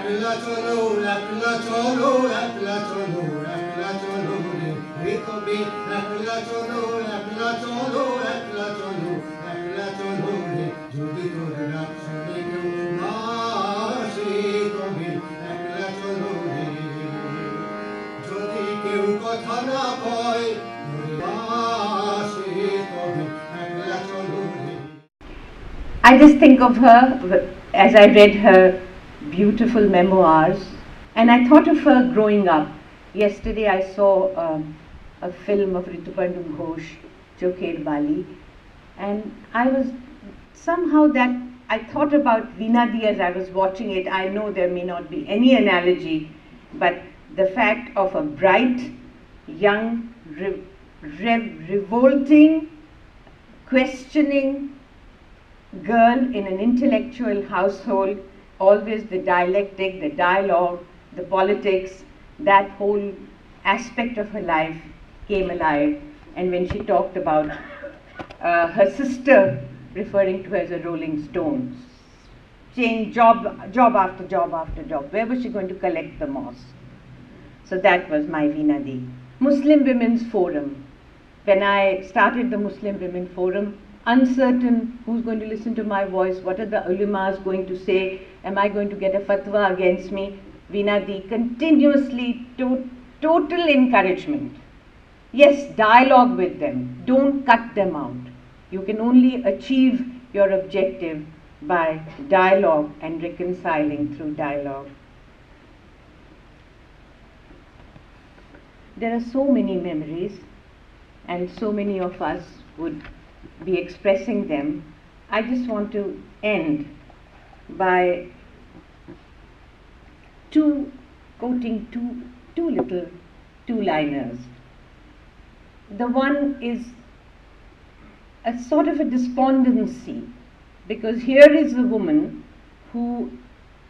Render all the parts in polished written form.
একলা চলো একলা চলো একলা চলো একলা চলো রে কবি একলা চলো একলা চলো একলা চলো একলা চলো রে যদি তোর ডাক শুনে কেউ না আসে কবি একলা চলো রে যদি কেউ কথা না কয় আসে কবি একলা চলো রে I just think of her as I read her beautiful memoirs, and I thought of her growing up. Yesterday I saw a film of Untitled Ghosh, Bali, and I was somehow that I thought about Vina as I was watching it. I know there may not be any analogy, but the fact of a bright, young, revolting, questioning girl in an intellectual household, always the dialectic, the dialogue, the politics, that whole aspect of her life came alive. And when she talked about her sister, referring to her as a rolling stone, saying job after job after job, where was she going to collect the moss? So that was my Vina Di. Muslim Women's Forum. When I started the Muslim Women Forum, uncertain who's going to listen to my voice, what are the ulemas going to say, am I going to get a fatwa against me? Vina Di continuously total encouragement. Yes, dialogue with them, don't cut them out. You can only achieve your objective by dialogue and reconciling through dialogue. There are so many memories, and so many of us would be expressing them. I just want to end by quoting two little two-liners. The one is a sort of a despondency, because here is a woman who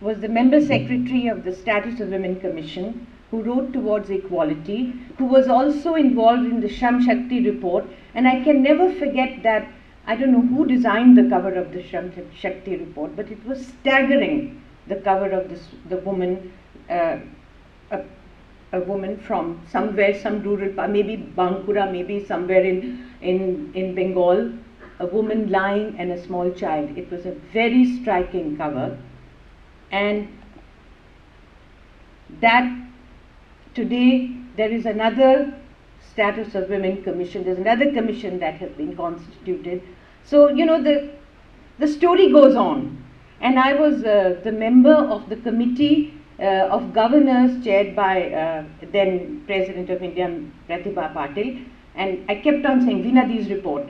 was the member secretary of the Status of Women Commission, who wrote towards equality, who was also involved in the Shram Shakti report, and I can never forget that. I don't know who designed the cover of the Shram Shakti report, but it was staggering, the cover of the woman, a woman from somewhere, some rural, maybe Bankura, maybe somewhere in Bengal, a woman lying and a small child. It was a very striking cover, and that today there is another Status of Women Commission, there's another commission that has been constituted. So, you know, the story goes on. And I was the member of the committee of governors chaired by then President of India, Pratibha Patil, and I kept on saying, Vina Di's report,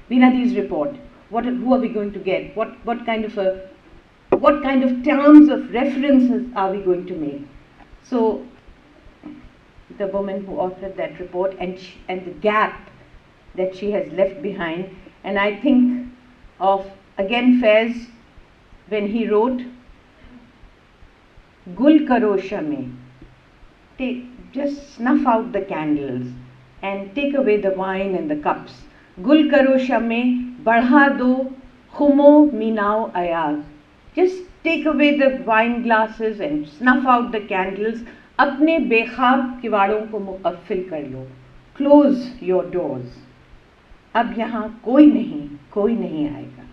who are we going to get? What kind of terms of references are we going to make? So, the woman who authored that report and the gap that she has left behind. And I think of, again, Faiz, when he wrote, Gul karo shame, just snuff out the candles and take away the wine and the cups. Gul karo shame, badha do humo minao ayaz. Just take away the wine glasses and snuff out the candles. अपने बेखाब किवाड़ों को मुक़फ़िल कर लो. Close your doors. अब यहाँ कोई नहीं आएगा.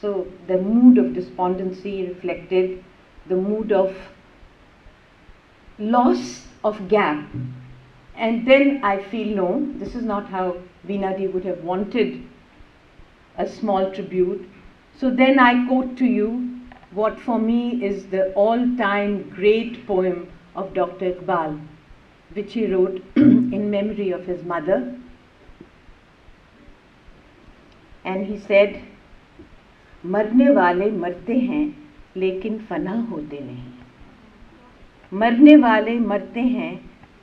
So the mood of despondency reflected the mood of loss of gap. And then I feel, no, this is not how Vina Di would have wanted a small tribute. So then I quote to you what for me is the all-time great poem of Dr. Iqbal, which he wrote in memory of his mother. And he said, मरने वाले मरते हैं लेकिन फना होते नहीं. मरने वाले मरते हैं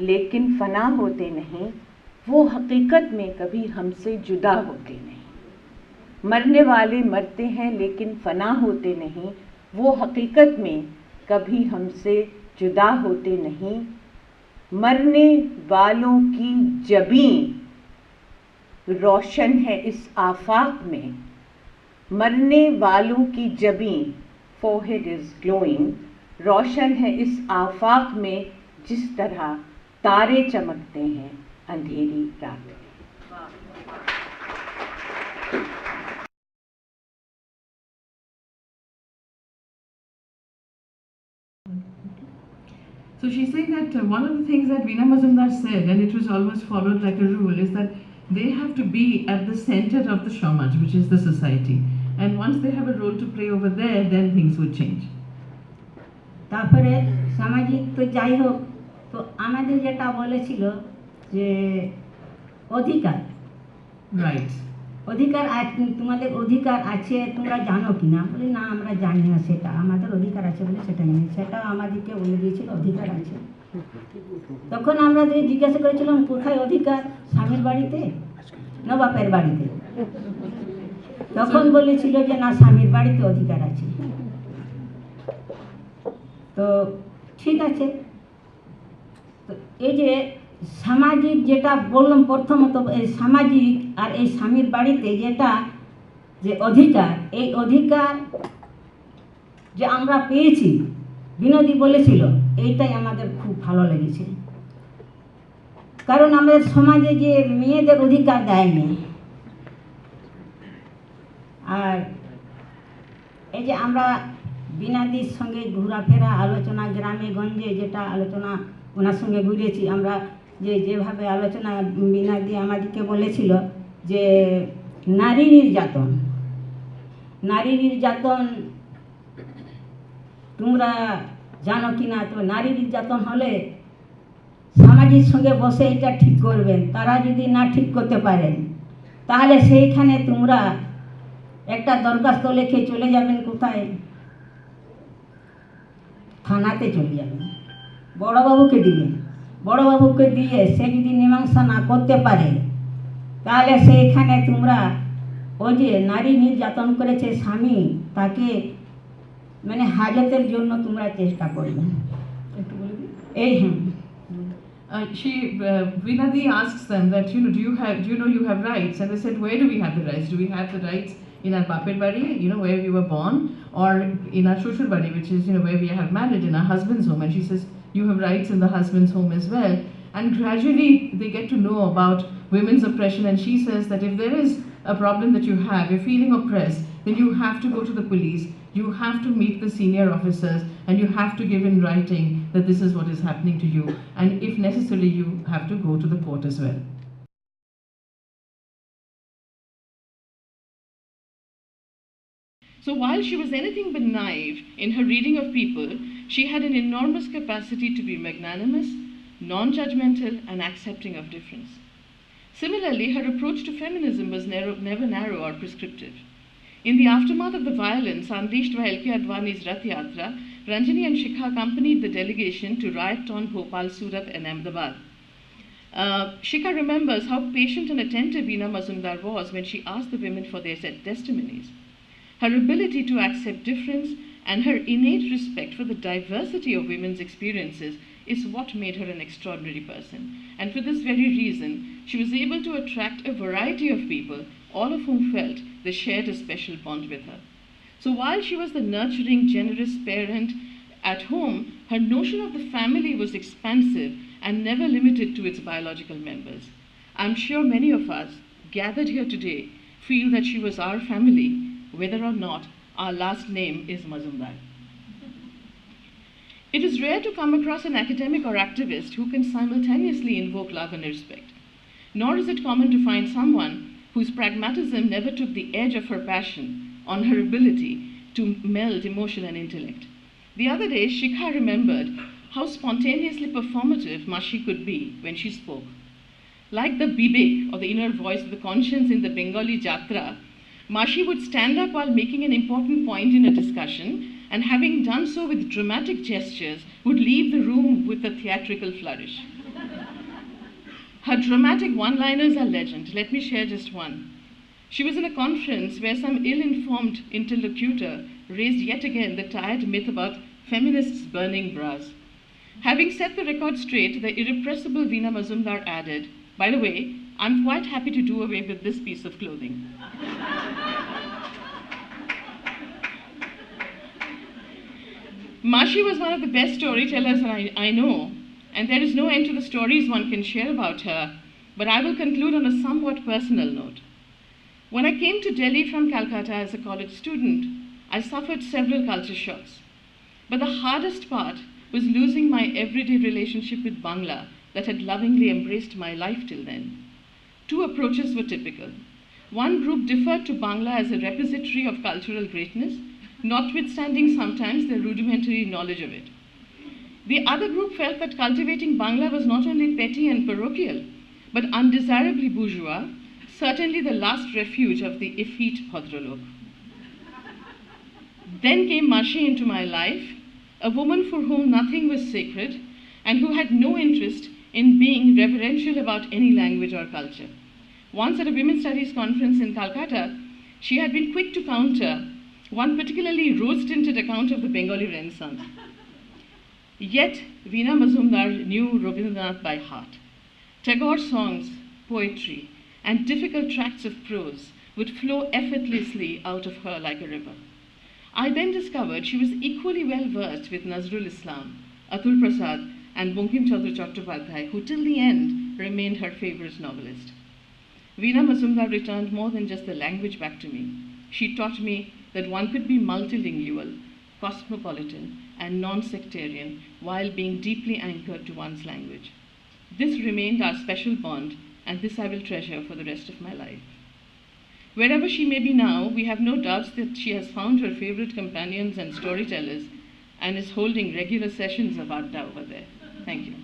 लेकिन फना होते नहीं, वो हकीकत में कभी हमसे जुदा होते नहीं. मरने वाले मरते हैं लेकिन फना होते नहीं, वो हकीकत में कभी हमसे जुदा होते नहीं. मरने वालों की जबीं रोशन है इस आफाक में. मरने वालों की जबीं, forehead is glowing, रोशन है इस आफाक में जिस तरह तारे चमकते हैं अंधेरी रात में. So she's saying that one of the things that Vina Mazumdar said, and it was almost followed like a rule, is that they have to be at the center of the Samaj, which is the society. And once they have a role to play over there, then things would change. তারপরে সামাজিক তো যাই হোক, তো আমাদের যেটা বলেছিল যে অধিকার, Right. অধিকার তোমাদের অধিকার আছে তোমরা জানো কি না? বলি না আমরা জানি না, সেটা আমাদের অধিকার আছে বলে সেটা জানি, সেটা আমাদেরকে বলে দিয়েছিল অধিকার আছে। তখন আমরা জিজ্ঞাসা করেছিলাম কোথায় অধিকার, স্বামীর বাড়িতে না বাপের বাড়িতে? তখন বলেছিল যে না স্বামীর বাড়িতে অধিকার আছে। তো ঠিক আছে, তো এই যে সামাজিক যেটা বললাম প্রথমত, এই সামাজিক আর এই স্বামীর বাড়িতে যেটা যে অধিকার, এই অধিকার যে আমরা পেয়েছি, বিনোদী বলেছিল, এইটাই আমাদের খুব ভালো লেগেছে। কারণ আমাদের সমাজে যে মেয়েদের অধিকার দেয়নি, আর এই যে আমরা বিনাদির সঙ্গে ঘোরাফেরা আলোচনা, গ্রামে গঞ্জে যেটা আলোচনা ওনার সঙ্গে ঘুরেছি আমরা, যেভাবে আলোচনা বিনাদি আমাদেরকে বলেছিল যে নারী নির্যাতন, নারী নির্যাতন তোমরা জানো কি না? তো নারী নির্যাতন হলে সামাজিক সঙ্গে বসে এটা ঠিক করবেন, তারা যদি না ঠিক করতে পারেন তাহলে সেইখানে তোমরা একটা দরখাস্ত লিখে চলে যাবেন কোথায়? থানাতে চলে যাবেন, বড়বাবুকে দিবেন, বড়বাবুকে দিয়ে সে যদি মীমাংসা না করতে পারে তাহলে সেইখানে তোমরা ওই যে নারী নির্যাতন করেছে স্বামী, তাকে মানে হাজতের জন্য তোমরা চেষ্টা করবে। এই Vinadi asks them that, do you know you have rights? And they said, where do we have the rights? Do we have the rights in our Bapir Bari, where we were born, or in our Shoshur Bari, which is, where we have married, in our husband's home? And she says, you have rights in the husband's home as well. And gradually they get to know about women's oppression, and she says that if there is a problem that you have, you're feeling oppressed, then you have to go to the police, you have to meet the senior officers, and you have to give in writing that this is what is happening to you, and if necessary you have to go to the court as well. So while she was anything but naive in her reading of people, she had an enormous capacity to be magnanimous, non-judgmental, and accepting of difference. Similarly, her approach to feminism was never narrow or prescriptive. In the aftermath of the violence unleashed by L.K. Advani's Rath Yatra, Ranjani and Shikha accompanied the delegation to riot-torn Bhopal, Surat, and Ahmedabad. Shikha remembers how patient and attentive Vina Mazumdar was when she asked the women for their testimonies. Her ability to accept difference and her innate respect for the diversity of women's experiences is what made her an extraordinary person. And for this very reason, she was able to attract a variety of people, all of whom felt they shared a special bond with her. So while she was the nurturing, generous parent at home, her notion of the family was expansive and never limited to its biological members. I'm sure many of us gathered here today feel that she was our family, whether or not our last name is Mazumdar. It is rare to come across an academic or activist who can simultaneously invoke love and respect. Nor is it common to find someone whose pragmatism never took the edge of her passion on her ability to meld emotion and intellect. The other day, Shikha remembered how spontaneously performative Maashi could be when she spoke. Like the bibek, or the inner voice of the conscience in the Bengali Jatra, Maashi would stand up while making an important point in a discussion, and having done so with dramatic gestures, would leave the room with a theatrical flourish. Her dramatic one-liners are legend. Let me share just one. She was in a conference where some ill-informed interlocutor raised yet again the tired myth about feminists burning bras. Having set the record straight, the irrepressible Vina Mazumdar added, by the way, I'm quite happy to do away with this piece of clothing. Maashi was one of the best storytellers I know, and there is no end to the stories one can share about her, but I will conclude on a somewhat personal note. When I came to Delhi from Calcutta as a college student, I suffered several culture shocks. But the hardest part was losing my everyday relationship with Bangla that had lovingly embraced my life till then. Two approaches were typical. One group deferred to Bangla as a repository of cultural greatness, notwithstanding sometimes their rudimentary knowledge of it. The other group felt that cultivating Bangla was not only petty and parochial, but undesirably bourgeois, certainly the last refuge of the effete Bhadralok. Then came Maashi into my life, a woman for whom nothing was sacred and who had no interest in being reverential about any language or culture. Once at a women's studies conference in Calcutta, she had been quick to counter one particularly rose-tinted account of the Bengali Renaissance. Yet, Vina Mazumdar knew Rabindranath by heart. Tagore songs, poetry, and difficult tracts of prose would flow effortlessly out of her like a river. I then discovered she was equally well versed with Nazrul Islam, Atul Prasad, and Bankim Chandra Chattopadhyay, who till the end remained her favorite novelist. Vina Mazumdar returned more than just the language back to me. She taught me that one could be multilingual, cosmopolitan, and non-sectarian while being deeply anchored to one's language. This remained our special bond, and this I will treasure for the rest of my life. Wherever she may be now, we have no doubts that she has found her favorite companions and storytellers and is holding regular sessions of Adda over there. Thank you.